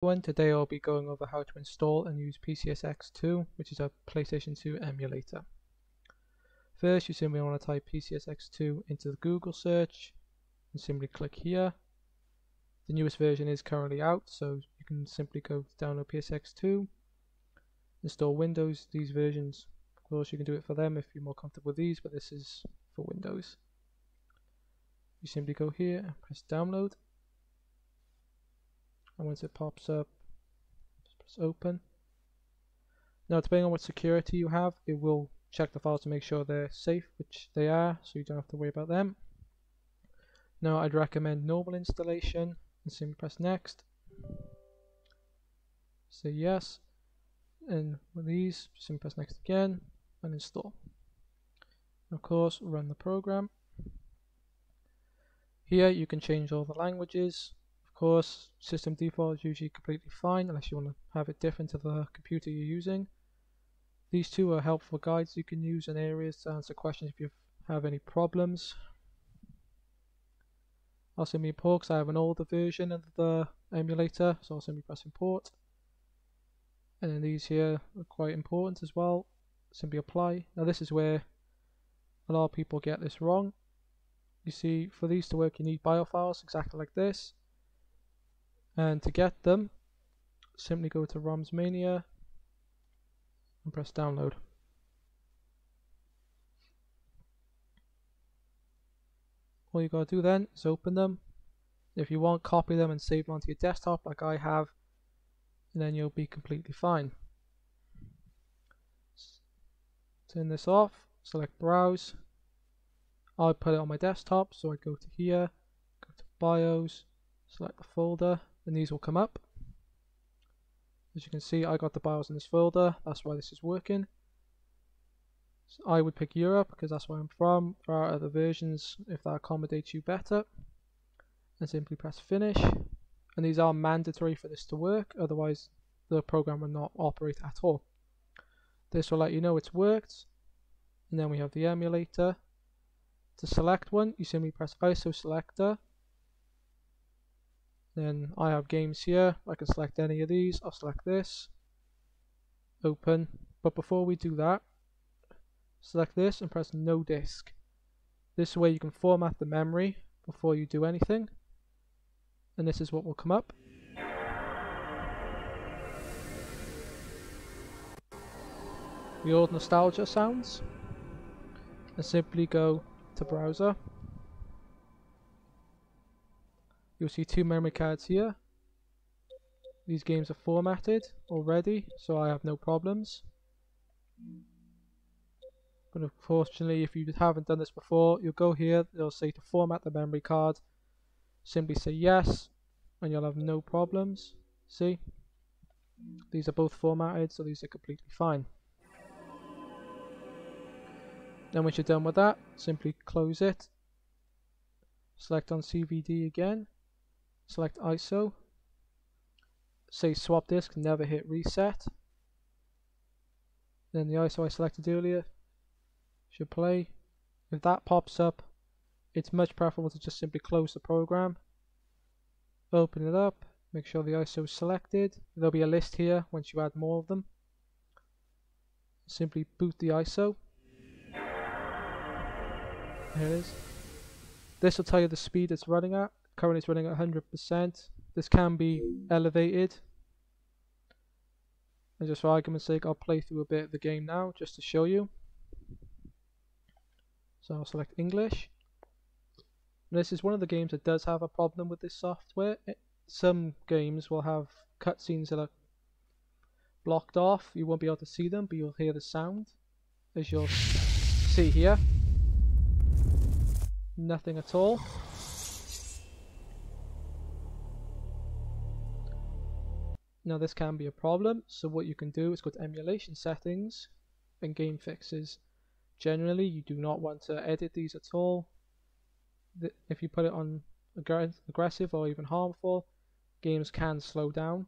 Today I'll be going over how to install and use PCSX2, which is a PlayStation 2 emulator. First, you simply want to type PCSX2 into the Google search and simply click here. The newest version is currently out, so you can simply go to download PCSX2, install Windows, these versions. Of course, you can do it for them if you're more comfortable with these, but this is for Windows. You simply go here and press download. And once it pops up, just press open. Now, depending on what security you have, it will check the files to make sure they're safe, which they are, so you don't have to worry about them. Now, I'd recommend normal installation and simply press next. Say yes, and with these, simply press next again and install. Of course, run the program. Here you can change all the languages. Of course, system default is usually completely fine unless you want to have it different to the computer you're using. These two are helpful guides you can use in areas to answer questions if you have any problems. I'll simply import because I have an older version of the emulator, so I'll simply press import. And then these here are quite important as well. Simply apply. Now this is where a lot of people get this wrong. You see, for these to work you need biofiles exactly like this. And to get them, simply go to ROMs Mania and press download. All you gotta do then is open them. If you want, copy them and save them onto your desktop like I have, and then you'll be completely fine. Turn this off, select browse. I put it on my desktop, so I go to here, go to BIOS, select the folder, and these will come up. As you can see, I got the BIOS in this folder, that's why this is working. So I would pick Europe because that's where I'm from. There are other versions if that accommodates you better. And simply press finish. And these are mandatory for this to work, otherwise the program will not operate at all. This will let you know it's worked. And then we have the emulator. To select one, you simply press ISO selector. Then I have games here. I can select any of these. I'll select this. Open. But before we do that, select this and press no disk. This way you can format the memory before you do anything. And this is what will come up. The old nostalgia sounds. And simply go to browser. You'll see two memory cards here. These games are formatted already, so I have no problems. But unfortunately, if you haven't done this before, you'll go here, it'll say to format the memory card. Simply say yes, and you'll have no problems. See? These are both formatted, so these are completely fine. Then once you're done with that, simply close it. Select on CVD again. Select ISO. Say swap disk, never hit reset. Then the ISO I selected earlier should play. If that pops up, it's much preferable to just simply close the program. Open it up, make sure the ISO is selected. There'll be a list here once you add more of them. Simply boot the ISO. Here it is. This will tell you the speed it's running at. Currently it's running at 100%. This can be elevated. And just for argument's sake, I'll play through a bit of the game now just to show you. So I'll select English. This is one of the games that does have a problem with this software. Some games will have cutscenes that are blocked off. You won't be able to see them, but you'll hear the sound, as you'll see here. Nothing at all. Now this can be a problem, so what you can do is go to emulation settings and game fixes. Generally you do not want to edit these at all. If you put it on aggressive or even harmful, games can slow down.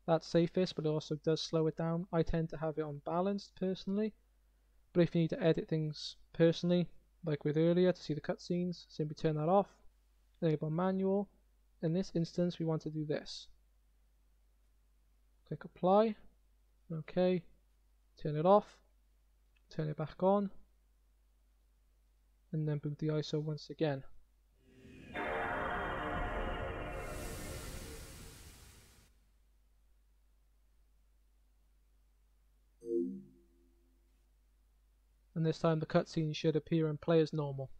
That's safest, but it also does slow it down. I tend to have it on balanced personally, but if you need to edit things personally, like with earlier to see the cutscenes, simply turn that off. Enable manual. In this instance we want to do this. click apply. Okay, turn it off, turn it back on, and then boot the ISO once again. And this time the cutscene should appear and play as normal.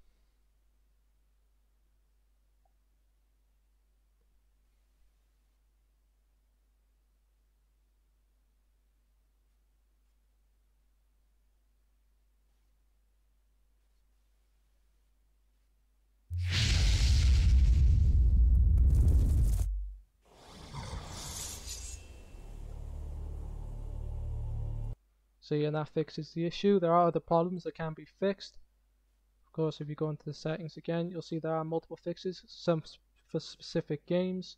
So yeah, that fixes the issue. There are other problems that can be fixed. Of course, if you go into the settings again, you'll see there are multiple fixes, some for specific games,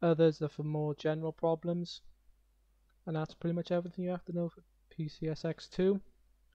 others are for more general problems. And that's pretty much everything you have to know for PCSX2.